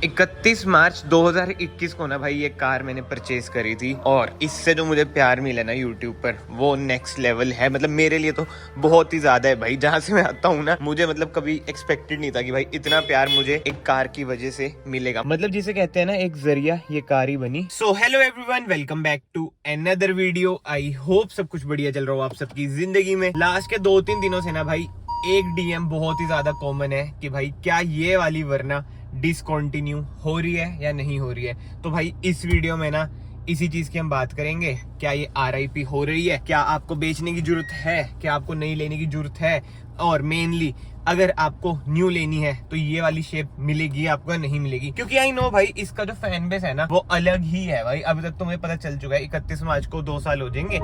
31 मार्च 2021 को ना भाई ये कार मैंने परचेज करी थी और इससे जो मुझे प्यार मिला ना यूट्यूब पर वो नेक्स्ट लेवल है। मतलब मेरे लिए तो बहुत ही ज्यादा है भाई। जहाँ से मैं आता हूँ ना मुझे मतलब कभी एक्सपेक्टेड नहीं था कि भाई इतना प्यार मुझे एक कार की वजह से मिलेगा। मतलब जिसे कहते हैं ना एक जरिया, ये कार ही बनी। So hello everyone, welcome back to another video. I hope सब कुछ बढ़िया चल रहा हो आप सबकी जिंदगी में। लास्ट के 2-3 दिनों से ना भाई एक डीएम बहुत ही ज्यादा कॉमन है कि भाई क्या ये वाली वरना डिसकंटिन्यू हो रही है या नहीं हो रही है। तो भाई इस वीडियो में ना इसी चीज की हम बात करेंगे। क्या ये RIP हो रही है, क्या आपको बेचने की जरूरत है, क्या आपको नई लेने की जरूरत है, और मेनली अगर आपको न्यू लेनी है तो ये वाली शेप मिलेगी आपको या नहीं मिलेगी। क्योंकि आई नो भाई इसका जो फैन बेस है ना वो अलग ही है भाई। अभी तक तो मुझे पता चल चुका है 31 मार्च को 2 साल हो जाएंगे।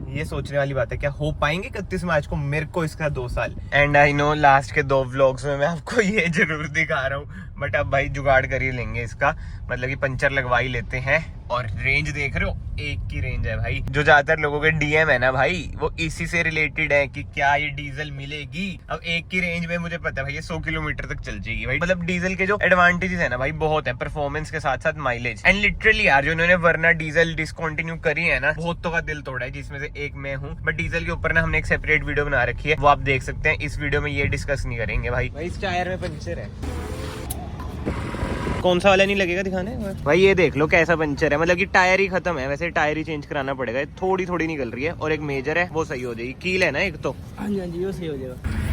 ये सोचने वाली बात है, क्या हो पाएंगे 31 मार्च को मेरे को इसका 2 साल। एंड आई नो लास्ट के 2 व्लॉग्स में मैं आपको ये जरूर दिखा रहा हूँ, बट अब भाई जुगाड़ कर ही लेंगे इसका। मतलब कि पंचर लगवा ही लेते हैं। और रेंज देख रहे हो, 1 की रेंज है भाई। जो ज्यादातर लोगों के डीएम है ना भाई वो इसी से रिलेटेड है कि क्या ये डीजल मिलेगी। अब 1 की रेंज में मुझे पता है भाई ये 100 किलोमीटर तक चल जाएगी भाई। मतलब डीजल के जो एडवांटेजेस है ना भाई बहुत है, परफॉर्मेंस के साथ साथ माइलेज। एंड लिटरली यार जो इन्होंने वरना डीजल डिसकंटिन्यू करी है ना बहुतों का दिल तोड़ा है, जिसमें से एक मैं हूँ। बट डीजल के ऊपर ना हमने एक सेपरेट वीडियो बना रखी है, वो आप देख सकते हैं। इस वीडियो में ये डिस्कस नहीं करेंगे भाई। इस टायर में पंचर है, कौन सा वाला नहीं लगेगा दिखाने भाई। ये देख लो कैसा पंचर है, मतलब कि टायर ही खत्म है। वैसे टायर ही चेंज कराना पड़ेगा, थोड़ी थोड़ी निकल रही है। और एक मेजर है वो सही हो जाएगी। कील है ना एक तो, हाँ जी वो सही हो जाएगा।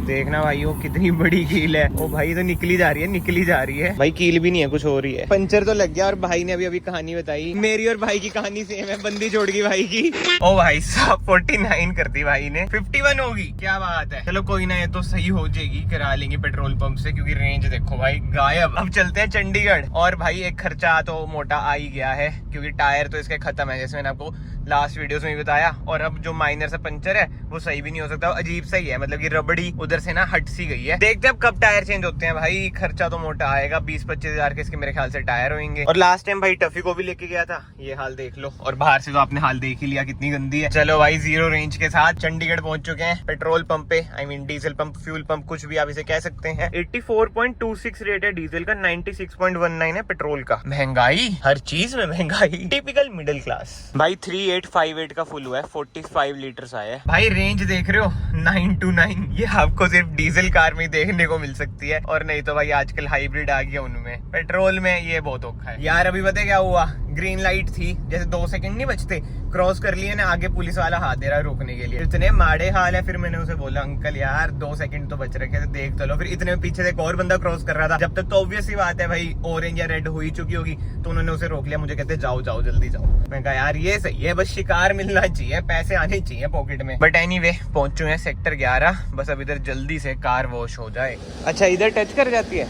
देखना भाई वो कितनी बड़ी कील है। ओ भाई तो निकली जा रही है भाई। कील भी नहीं है, कुछ हो रही है। पंचर तो लग गया। और भाई ने अभी कहानी बताई, मेरी और भाई की कहानी सेम है। बंदी छोड़ गई भाई की। ओ भाई साहब 49 कर दी भाई ने, 51 होगी। क्या बात है। चलो कोई ना, ये तो सही हो जाएगी, करा लेंगे पेट्रोल पंप से। क्योंकि रेंज देखो भाई गायब। अब चलते हैं चंडीगढ़। और भाई एक खर्चा तो मोटा आ ही गया है, क्योंकि टायर तो इसके खत्म है, जैसे मैंने आपको लास्ट वीडियोस में बताया। और अब जो माइनर सा पंचर है वो सही भी नहीं हो सकता, अजीब सा ही है। मतलब कि रबड़ी उधर से ना हट सी गई है। देखते हैं अब कब टायर चेंज होते हैं भाई। खर्चा तो मोटा आएगा, 20-25 हजार के इसके मेरे ख्याल से टायर होंगे। और लास्ट टाइम भाई टफी को भी लेके गया था, ये हाल देख लो। और बाहर से तो आपने हाल देख ही लिया कितनी गंदी है। चलो भाई जीरो रेंज के साथ चंडीगढ़ पहुंच चुके हैं। पेट्रोल पंप पे, I mean diesel pump, fuel pump, कुछ भी आप इसे कह सकते हैं। 84.26 रेट है डीजल का, 96.19 है पेट्रोल का। महंगाई, हर चीज में महंगाई। टिपिकल मिडिल क्लास भाई। 3858 का फुल हुआ है, 45 लीटर आया है भाई। रेंज देख रहे हो 929। ये आपको सिर्फ डीजल कार में देखने को मिल सकती है, और नहीं तो भाई आजकल हाइब्रिड आ गया उनमें। पेट्रोल में ये बहुत औखा है यार। अभी पता है क्या हुआ, ग्रीन लाइट थी, जैसे 2 सेकंड नहीं बचते, क्रॉस कर लिए ना, आगे पुलिस वाला हाथ दे रहा है रोकने के लिए। इतने माड़े हाल है। फिर मैंने उसे बोला अंकल यार 2 सेकंड तो बच रखे थे, देख तो लो। फिर इतने पीछे से एक और बंदा क्रॉस कर रहा था। जब तक तो ऑब्वियस ही बात है भाई ऑरेंज या रेड हो ही चुकी होगी, तो उन्होंने उसे रोक लिया। मुझे कहते जाओ जाओ जल्दी जाओ। मैं कहा यार ये सही है, बस शिकार मिलना चाहिए, पैसे आने चाहिए पॉकेट में। बट एनीवे पहुंच चुके हैं सेक्टर 11। बस अब इधर जल्दी से कार वॉश हो जाए। अच्छा इधर टच कर जाती है,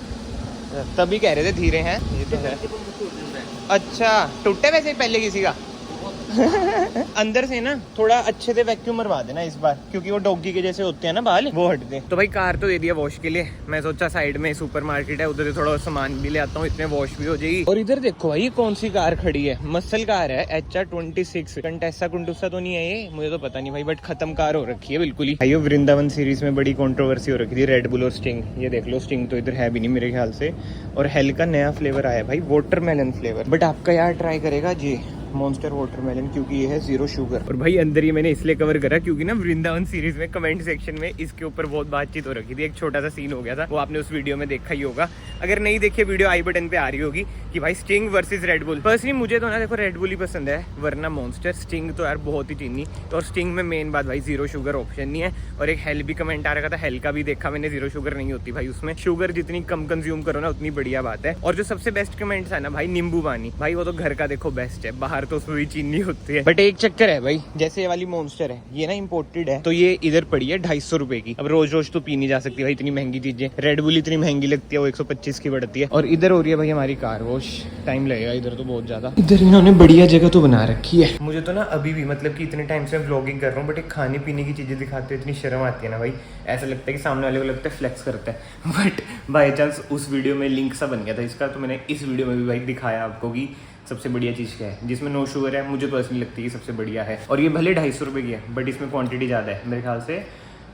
तभी कह रहे थे धीरे हैं। ये तो है। अच्छा टूटे वैसे पहले किसी का। अंदर से ना थोड़ा अच्छे से वैक्यूम मरवा देना इस बार, क्योंकि वो डॉगी के जैसे होते हैं ना बाल, वो हट गए। तो भाई कार तो दे दिया वॉश के लिए। मैं सोचा साइड में सुपरमार्केट है, उधर से थोड़ा सामान भी ले आता हूँ, इतने वॉश भी हो जाएगी। और इधर देखो भाई कौन सी कार खड़ी है, मसल कार है, HR26। कंटेसा कुंटुसा तो नहीं है ये, मुझे तो पता नहीं भाई, बट खत्म कार हो रखी है बिल्कुल ही। भाई वृंदावन सीरीज में बड़ी कंट्रोवर्सी हो रखी थी, रेडबुल और स्टिंग। ये देख लो स्टिंग तो इधर है भी नहीं मेरे ख्याल से। और हेल का नया फ्लेवर आया भाई, वाटरमेलन फ्लेवर। बट आपका यार ट्राई करेगा जी मॉन्स्टर वाटरमेलन, क्योंकि ये है 0 शुगर। और भाई अंदर ही मैंने इसलिए कवर करा क्योंकि ना वृंदावन सीरीज में कमेंट सेक्शन में इसके ऊपर बहुत बातचीत हो रखी थी। एक छोटा सा सीन हो गया था, वो आपने उस वीडियो में देखा ही होगा। अगर नहीं देखे वीडियो आई बटन पे आ रही होगी, कि भाई स्टिंग वर्सेस रेडबुल। पर्सनली मुझे तो ना देखो रेडबुल ही पसंद है, वरना मॉन्स्टर। स्टिंग तो यार बहुत ही चीनी। और स्टिंग में मेन बात भाई 0 शुगर ऑप्शन नहीं है। और एक हेल भी कमेंट आ रखा था, हेल का भी देखा मैंने, 0 शुगर नहीं होती भाई उसमें। शुगर जितनी कम कंज्यूम करो ना उतनी बढ़िया बात है। और जो सबसे बेस्ट कमेंट्स है ना भाई, नींबू पानी भाई, वो तो घर का देखो बेस्ट है, बाहर तो उसमें भी चीनी होती है। बट एक चक्कर है भाई, जैसे ये वाली मॉन्स्टर है ये ना इम्पोर्टेड है, तो ये इधर पड़ी है 250 रुपए की। अब रोज रोज तो पी नहीं जा सकती भाई इतनी महंगी चीजें। रेडबुल इतनी महंगी लगती है, वो 125 की पड़ती है। और इधर हो रही है भाई हमारी कार वॉश, टाइम लगेगा इधर तो बहुत ज्यादा। इधर इन्होंने बढ़िया जगह तो बना रखी है। मुझे तो ना अभी भी मतलब कि इतने टाइम से व्लॉगिंग कर रहा हूँ, बट एक खाने पीने की चीजें दिखाते हुए इतनी शर्म आती है ना भाई। ऐसा लगता है कि सामने वाले को लगता है फ्लेक्स करता है। बट बाई चांस उस वीडियो में लिंक सा बन गया था इसका, तो मैंने इस वीडियो में भी भाई दिखाया आपको कि सबसे बढ़िया चीज़ क्या है, जिसमें नो शुगर है। मुझे पर्सनली लगती है कि सबसे बढ़िया है। और ये भले 250 रुपये की है, बट इसमें क्वांटिटी ज़्यादा है, मेरे ख्याल से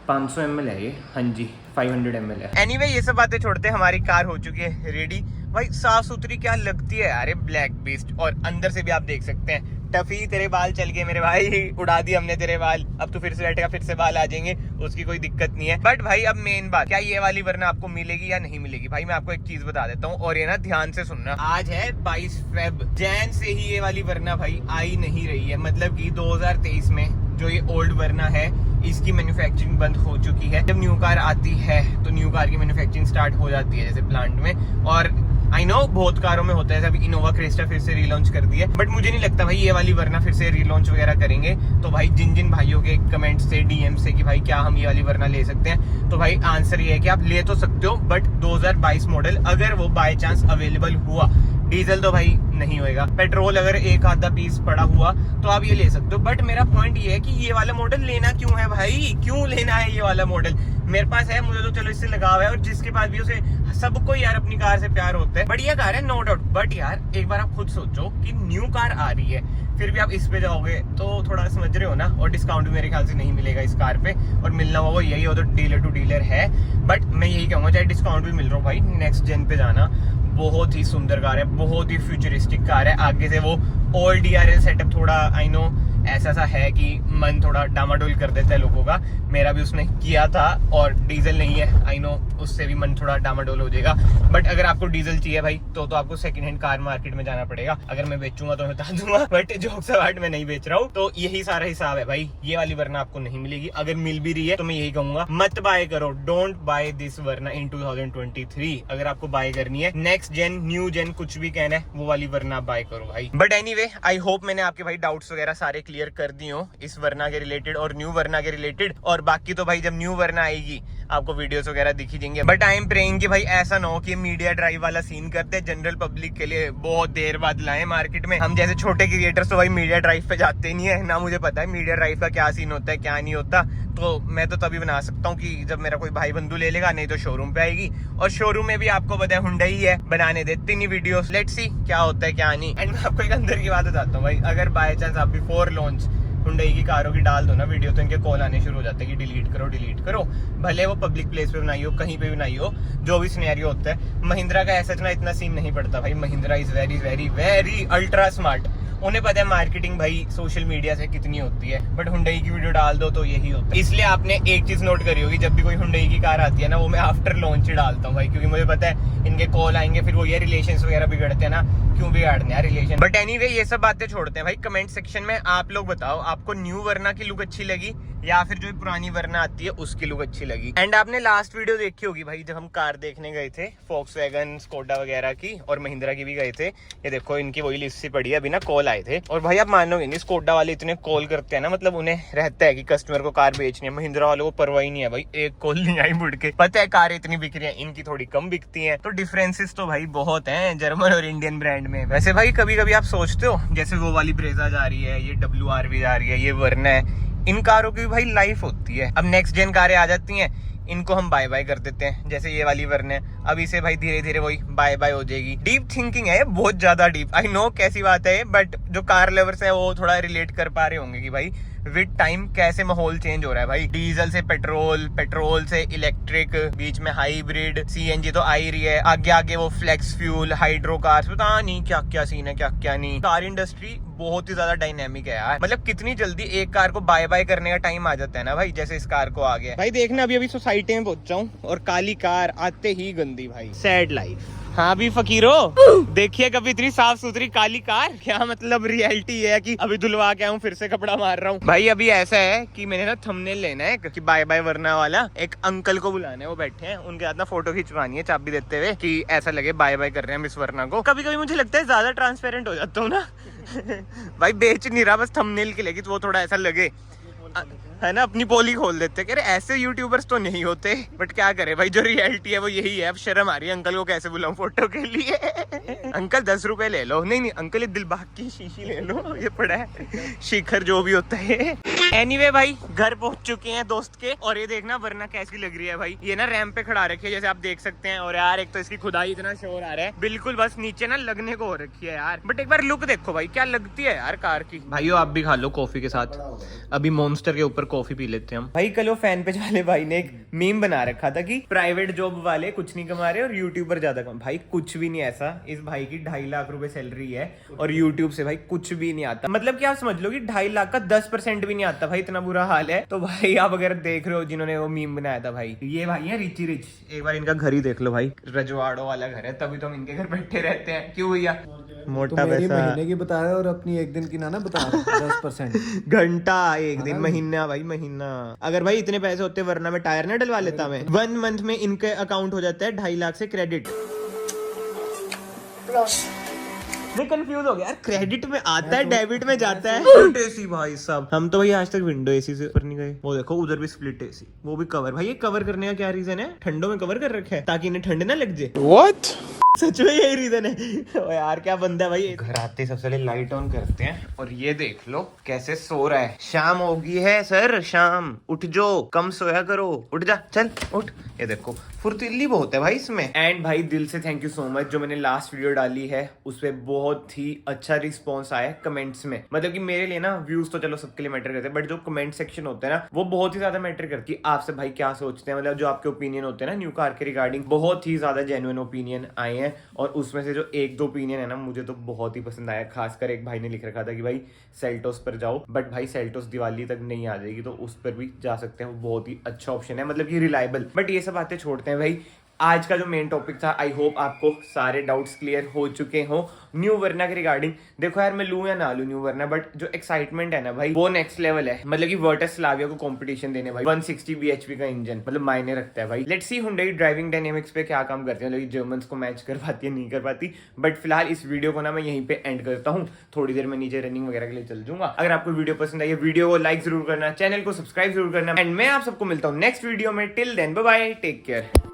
500 ml है ये। हाँ जी 500 ml है। एनीवे ये सब बातें छोड़ते, हमारी कार हो चुकी है रेडी। भाई साफ सुथरी क्या लगती है यार, ब्लैक बीस्ट। और अंदर से भी आप देख सकते हैं। टफी तेरे बाल चल गए मेरे भाई, उड़ा दिए हमने तेरे बाल, अब तू फिर से बैठेगा, फिर से बाल आ जाएंगे, उसकी कोई दिक्कत नहीं है। बट भाई अब मेन बात, क्या ये वाली वरना आपको मिलेगी या नहीं मिलेगी? भाई मैं आपको एक चीज बता देता हूँ, और ये ना ध्यान से सुनना। आज है 22 फेब, जैन से ही ये वाली वरना भाई आई नहीं रही है। मतलब कि 2023 में जो ये ओल्ड वरना है, इसकी मैन्युफैक्चरिंग बंद हो चुकी है। जब न्यू कार आती है तो न्यू कार की मैन्युफैक्चरिंग स्टार्ट हो जाती है जैसे प्लांट में। और आई नो बहुत कारों में होता है, अभी इनोवा क्रिस्टा फिर से रीलॉन्च कर दी है, बट मुझे नहीं लगता भाई ये वाली वरना फिर से रीलॉन्च वगैरह करेंगे। तो भाई जिन जिन भाइयों के कमेंट से, डीएम से कि भाई क्या हम ये वाली वरना ले सकते हैं, तो भाई आंसर ये है कि आप ले तो सकते हो, बट 2022 मॉडल अगर वो बाय चांस अवेलेबल हुआ, डीजल तो भाई नहीं होएगा, पेट्रोल अगर एक आधा पीस पड़ा हुआ तो आप ये ले सकते हो। बट मेरा पॉइंट ये है कि ये वाला मॉडल लेना क्यों है भाई, क्यों लेना है ये वाला मॉडल? मेरे पास है, मुझे तो चलो इससे लगाव है, और जिसके पास भी उसे, सबको यार अपनी कार से प्यार होता है, बढ़िया कार है नो डाउट। बट यार एक बार आप खुद सोचो कि न्यू कार आ रही है, फिर भी आप इस पे जाओगे तो थोड़ा समझ रहे हो ना। और डिस्काउंट भी मेरे ख्याल से नहीं मिलेगा इस कार पे, और मिलना होगा वो यही हो तो डीलर टू डीलर है। बट मैं यही कहूंगा, चाहे डिस्काउंट भी मिल रहा हो भाई, नेक्स्ट जेन पे जाना। बहुत ही सुंदर कार है, बहुत ही फ्यूचरिस्टिक कार है। आगे से वो ओल्ड DRL सेटअप थोड़ा आई नो ऐसा सा है कि मन थोड़ा डामाडोल कर देता है लोगों का। मेरा भी उसने किया था, और डीजल नहीं है आई नो, उससे भी मन थोड़ा डामाडोल हो जाएगा। बट अगर आपको डीजल चाहिए भाई तो आपको सेकंड हैंड कार मार्केट में जाना पड़ेगा। अगर मैं बेचूंगा तो मैं बता दूंगा, बट जोक सवाट मैं नहीं बेच रहा हूँ। तो यही सारा हिसाब है भाई, ये वाली वरना आपको नहीं मिलेगी। अगर मिल भी रही है तो मैं यही कहूंगा मत बाय करो, डोंट बाय दिस वरना इन 2023। अगर आपको बाय करनी है नेक्स्ट जेन, न्यू जेन, कुछ भी कहना है, वो वाली वरना आप बाय करो भाई। बट एनीवे आई होप मैंने आपके भाई डाउट्स वगैरह सारे क्लियर कर दिए हो इस वरना के रिलेटेड और न्यू वरना के रिलेटेड। और बाकी तो भाई जब न्यू वरना आएगी आपको वीडियोस वगैरह दिखी जाएंगे। बट आई एम प्रेइंग कि भाई ऐसा ना हो कि मीडिया ड्राइव वाला सीन करते, जनरल पब्लिक के लिए बहुत देर बाद लाए मार्केट में। हम जैसे छोटे क्रिएटर्स तो भाई मीडिया ड्राइव पे जाते नहीं है ना, मुझे पता है मीडिया ड्राइव का क्या सीन होता है क्या नहीं होता। तो मैं तो तभी बना सकता हूँ कि जब मेरा कोई भाई बंधु ले लेगा, नहीं तो शोरूम पे आएगी। और शोरूम में भी आपको पता है हुंडई है, बनाने देते नहीं वीडियोस, लेट्स सी क्या होता है क्या नहीं। एंड मैं आपको एक अंदर की बात बताता हूँ भाई, अगर बाय चांस आप बिफोर लॉन्च हुंडई की कारों की डाल दो ना वीडियो, तो इनके कॉल आने शुरू हो जाते हैं कि डिलीट करो। भले वो पब्लिक प्लेस पे बनाई हो, कहीं पे भी बनाई हो, जो भी सिनेरियो होता है। महिंद्रा का ऐसा ना इतना सीन नहीं पड़ता भाई, Mahindra is very very very ultra smart. उन्हें पता है मार्केटिंग भाई सोशल मीडिया से कितनी होती है, बट हुंडई की वीडियो डाल दो तो यही होता है। इसलिए आपने एक चीज नोट करी होगी, जब भी कोई हुंडई की कार आती है ना, वो मैं आफ्टर लॉन्च ही डालता हूँ भाई, क्योंकि मुझे पता है इनके कॉल आएंगे, फिर वो ये रिलेशंस वगैरह बिगड़ते हैं ना, क्यों बिगाड़ने यार रिलेशन। बट एनीवे ये सब बातें छोड़ते हैं भाई, कमेंट सेक्शन में आप लोग बताओ आपको न्यू वरना की लुक अच्छी लगी या फिर जो पुरानी वरना आती है उसकी लुक अच्छी लगी। एंड आपने लास्ट वीडियो देखी होगी भाई, जब हम कार देखने गए थे फोक्सवैगन, स्कोडा वगैरह की, और महिंद्रा की भी गए थे। ये देखो इनकी वही लिस्ट सी पड़ी है, अभी ना कॉल आए थे। और भाई आप मानोगे नहीं, स्कोडा वाले इतने कॉल करते हैं ना, मतलब उन्हें रहता है कि कस्टमर को कार बेचनी है। महिंद्रा वालों को परवाह ही नहीं है भाई, एक कॉल नहीं आई मुड़ के। पता है कार इतनी बिक रही है, इनकी थोड़ी कम बिकती है। तो डिफरेंसेस तो भाई बहुत हैं जर्मन और इंडियन ब्रांड में। वैसे भाई कभी कभी आप सोचते हो, जैसे वो वाली ब्रेजा जा रही है, ये WRV जा रही है, ये वरना है, इन कारों की भी भाई लाइफ होती है। अब नेक्स्ट जेन कारें आ जाती हैं, इनको हम बाय बाय कर देते हैं, जैसे ये वाली वरना है। अब इसे भाई धीरे धीरे वही बाय बाय हो जाएगी। डीप थिंकिंग है, बहुत ज्यादा डीप, आई नो कैसी बात है, बट जो कार लवर्स है वो थोड़ा रिलेट कर पा रहे होंगे कि भाई विद टाइम कैसे माहौल चेंज हो रहा है भाई। डीजल से पेट्रोल, पेट्रोल से इलेक्ट्रिक, बीच में हाइब्रिड, CNG तो आ ही रही है, आगे आगे वो फ्लेक्स फ्यूल, हाइड्रो कार्स, पता नहीं क्या क्या सीन है क्या क्या नहीं। कार इंडस्ट्री बहुत ही ज्यादा डायनेमिक है यार, मतलब कितनी जल्दी एक कार को बाय बाय करने का टाइम आ जाता है ना भाई, जैसे इस कार को आ गया भाई। देखना अभी सोसाइटी में पहुंचा हूँ और काली कार आते ही गंदी भाई, सैड लाइफ। हाँ भी फकीरो, देखिए कभी इतनी साफ सुथरी काली कार, क्या मतलब रियलिटी है कि अभी धुलवा के आऊँ फिर से कपड़ा मार रहा हूँ भाई। अभी ऐसा है कि मैंने ना थंबनेल लेना है कि बाय बाय वरना वाला, एक अंकल को बुलाना है, वो बैठे हैं, उनके साथ ना फोटो खिंचवानी है चाबी देते हुए, कि ऐसा लगे बाय बाय कर रहे हैं इस वरना को। कभी कभी मुझे लगता है ज्यादा ट्रांसपेरेंट हो जाता हूँ ना भाई, बेच नहीं रहा बस थंबनेल के लिए कि वो थोड़ा ऐसा लगे, है ना, अपनी पोली खोल देते कि ऐसे यूट्यूबर्स तो नहीं होते। बट क्या करे भाई, जो रियलिटी है वो यही है। अब शर्म आ रही है, अंकल को कैसे बुलाऊं फोटो के लिए अंकल 10 रुपए ले लो। नहीं नहीं अंकल, ये दिलबाग की शीशी ले लो, ये पड़ा है शिखर जो भी होता है। एनीवे भाई घर पहुंच चुके हैं दोस्त के, और ये देखना वरना कैसी लग रही है भाई। ये ना रैंप पे खड़ा रखी है जैसे आप देख सकते हैं, और यार एक तो इसकी खुदाई इतना शोर आ रहा है, बिल्कुल बस नीचे ना लगने को हो रखी है यार। बट एक बार लुक देखो भाई क्या लगती है यार कार की। भाइयों आप भी खा लो कॉफी के साथ, अभी मॉन्स्टर के ऊपर कॉफी पी लेते हैं हम। भाई कल वो फैन पे वाले भाई ने एक मीम बना रखा था कि प्राइवेट जॉब वाले कुछ नहीं कमा रहे और यूट्यूबर ज्यादा कमा। भाई कुछ भी नहीं ऐसा, इस भाई की 2.5 लाख रुपए सैलरी है और यूट्यूब से भाई कुछ भी नहीं आता। मतलब कि आप समझ लो कि 2.5 लाख का 10% भी नहीं आता भाई, इतना बुरा हाल है। तो भाई आप अगर देख रहे हो जिन्होंने वो मीम बनाया था भाई, ये भाई है रिची रिच, एक बार इनका घर ही देख लो भाई, रजवाड़ों वाला घर है, तभी तो हम इनके घर बैठे रहते हैं। क्यों भैया? मोटा पैसा महीने की बता रहे हो और अपनी एक दिन की ना बता रहे हो 10%। घंटा एक दिन, महीना भाई महीना। अगर भाई इतने पैसे होते वरना मैं टायर ना डलवा लेता मैं। 1 मंथ में इनके अकाउंट हो जाता है 2.5 लाख से क्रेडिट। मैं कंफ्यूज हो गया यार, क्रेडिट में आता है डेबिट में जाता है। स्प्लिट एसी भाई साहब, हम तो भाई आज तक विंडो एसी से ऊपर नहीं गए। वो देखो उधर भी स्प्लिट एसी, वो भी कवर। भाई ये कवर करने का क्या रीजन है? ठंडों में कवर कर रखा है ताकि इन्हें ठंड ना लग जाए। What? सच में यही रीजन है। ओ यार क्या बंदा है भाई। घर आते सबसे पहले लाइट ऑन करते हैं और ये देख लो कैसे सो रहा है। शाम होगी है सर, शाम उठ जो, कम सोया करो, उठ जा, चल उठ। ये देखो फुर्तीली बहुत है भाई इसमें। एंड भाई दिल से थैंक यू सो मच, जो मैंने लास्ट वीडियो डाली है उस पर बहुत ही अच्छा रिस्पॉन्स आया कमेंट्स में। मतलब कि मेरे लिए ना व्यूज तो चलो सबके लिए मैटर करते हैं, बट जो कमेंट सेक्शन होता है ना वो बहुत ही ज्यादा मैटर करती है। आपसे भाई क्या सोचते हैं, मतलब जो आपके ओपिनियन होते हैं ना न्यू कार के रिगार्डिंग, बहुत ही ज्यादा जेन्युइन ओपिनियन आए हैं। और उसमें से जो 1-2 ओपिनियन है ना मुझे तो बहुत ही पसंद आया। खासकर एक भाई ने लिख रखा था कि भाई सेल्टोस पर जाओ, बट भाई सेल्टोस दिवाली तक नहीं आ जाएगी, तो उस पर भी जा सकते हैं। वो बहुत ही अच्छा ऑप्शन है, मतलब कि रिलायबल। बट ये सब बातें छोड़ते हैं भाई, आज का जो मेन टॉपिक था, आई होप आपको सारे डाउट्स क्लियर हो चुके हो न्यू वर्ना के रिगार्डिंग। देखो यार मैं लूं या ना लूं न्यू वर्ना, बट जो एक्साइटमेंट है ना भाई वो नेक्स्ट लेवल है। मतलब कि वर्टस स्लाविया को कंपटीशन देने भाई 160 bhp का इंजन मतलब मायने रखता है भाई। Let's see Hyundai driving dynamics पे क्या काम करते हैं, मतलब जर्मन्स को मैच कर पाती है नहीं कर पाती। बट फिलहाल इस वीडियो को ना मैं यहीं पे एंड करता हूँ, थोड़ी देर में नीचे रनिंग वगैरह के लिए चल जाऊंगा। अगर आपको वीडियो पसंद आई है वीडियो को लाइक जरूर करना, चैनल को सब्सक्राइब जरूर करना, एंड मैं आप सबको मिलता हूँ नेक्स्ट वीडियो में। Till then bye bye, take care.